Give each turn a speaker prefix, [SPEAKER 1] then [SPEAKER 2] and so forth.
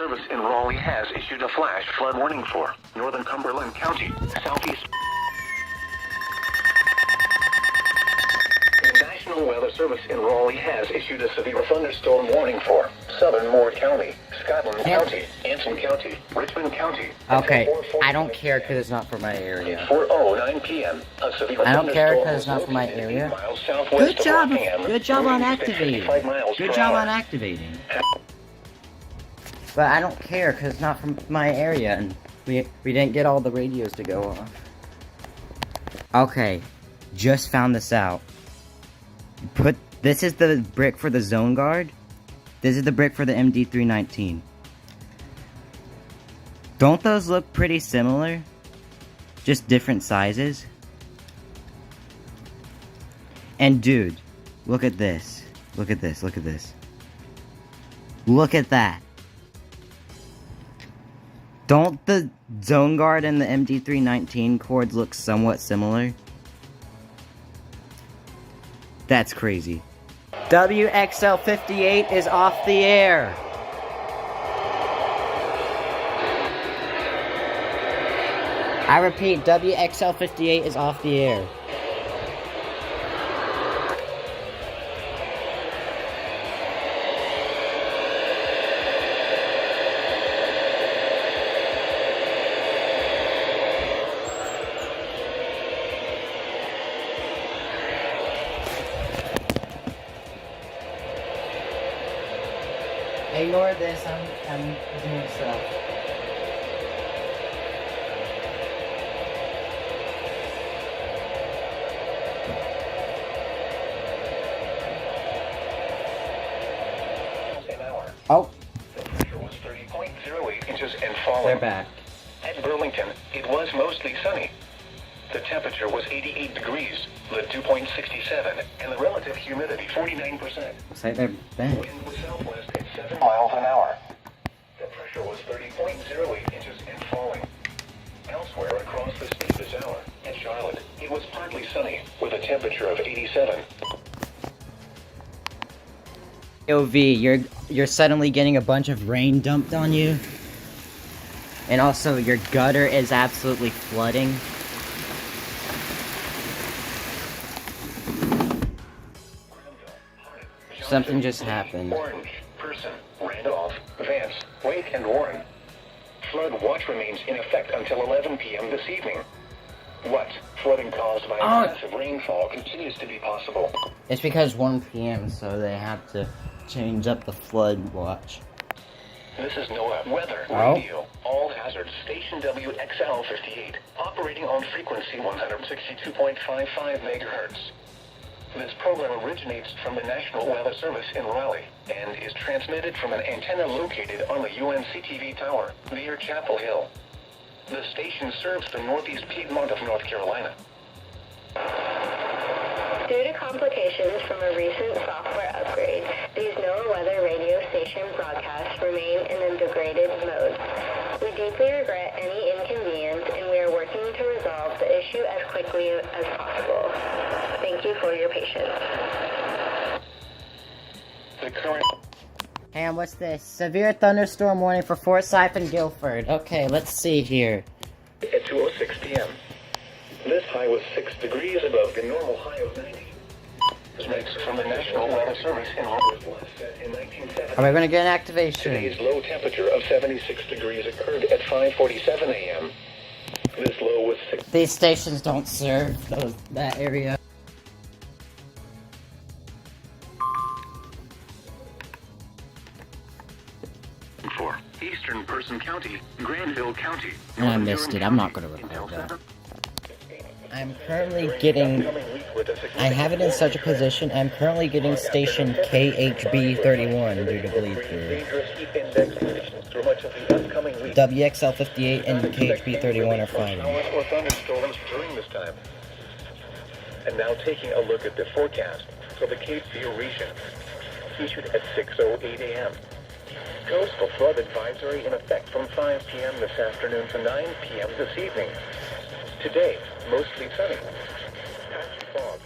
[SPEAKER 1] Service in Raleigh has issued a flash flood warning for northern Cumberland County, southeast. The National Weather Service in Raleigh has issued a severe thunderstorm warning for southern Moore County, Scotland County, Anson County, Richmond County.
[SPEAKER 2] Okay, I don't care because it's not for my area.
[SPEAKER 1] 4:09 p.m. A severe
[SPEAKER 2] I don't care because it's not for my area. Good job! Good job on activating. Good job on activating. But I don't care because it's not from my area, and we didn't get all the radios to go off. Okay, just found this out. This is the brick for the zone guard. This is the brick for the MD319. Don't those look pretty similar? Just different sizes? And dude, look at this. Look at this, look at this. Look at that. Don't the zone guard and the MD319 cords look somewhat similar? That's crazy. WXL58 is off the air. I repeat, WXL58 is off the air. Ignore this, I'm doing stuff. Oh. The pressure was 30.08 inches and falling. They're back. At Burlington, it was mostly sunny. The temperature was 88 degrees, the dew point 67, and the relative humidity 49%. Looks like they're back.
[SPEAKER 1] Wind was southwest at 7 miles an hour. The pressure was 30.08 inches and falling. Elsewhere across the state this hour, at Charlotte, it was partly sunny, with a temperature of 87.
[SPEAKER 2] OV, you're suddenly getting a bunch of rain dumped on you. And also, your gutter is absolutely flooding. Something just happened.
[SPEAKER 1] Orange, Person, Randolph, Vance, Wake, and Warren. Flood watch remains in effect until 11 p.m. this evening. What? Flooding caused by excessive rainfall continues to be possible.
[SPEAKER 2] It's because 1 p.m., so they have to change up the flood watch.
[SPEAKER 1] This is NOAA Weather Radio. All hazards. Station WXL58. Operating on frequency 162.55 megahertz. This program originates from the National Weather Service in Raleigh and is transmitted from an antenna located on the UNCTV tower near Chapel Hill. The station serves the northeast Piedmont of North Carolina.
[SPEAKER 3] Due to complications from a recent software upgrade, these NOAA Weather radio station broadcasts remain in a degraded mode. We deeply regret any inconvenience, and we are working to resolve the issue as quickly as possible. Thank you for your patience.
[SPEAKER 1] The current...
[SPEAKER 2] Hey, what's this? Severe thunderstorm warning for Forsyth and Guilford. Okay, let's see here.
[SPEAKER 1] At 2:06 p.m. This high was 6 degrees above the normal high of 90. This makes from the National Weather Service in August in 1970.
[SPEAKER 2] Are we gonna get an activation?
[SPEAKER 1] Today's low temperature of 76 degrees occurred at 5:47 a.m. This low was 6.
[SPEAKER 2] These stations don't serve that area.
[SPEAKER 1] For Eastern Person County, Granville County.
[SPEAKER 2] And I missed it. I'm not gonna record that. I'm currently getting... I have it in such a position. I'm currently getting station KHB31 due to bleed through. WXL58 and KHB31 are fighting.
[SPEAKER 1] Or thunderstorms during this time. And now taking a look at the forecast for the Cape Fear region, issued at 6:08 a.m. Coastal flood advisory in effect from 5 p.m. this afternoon to 9 p.m. this evening. Today, mostly sunny. Patchy fog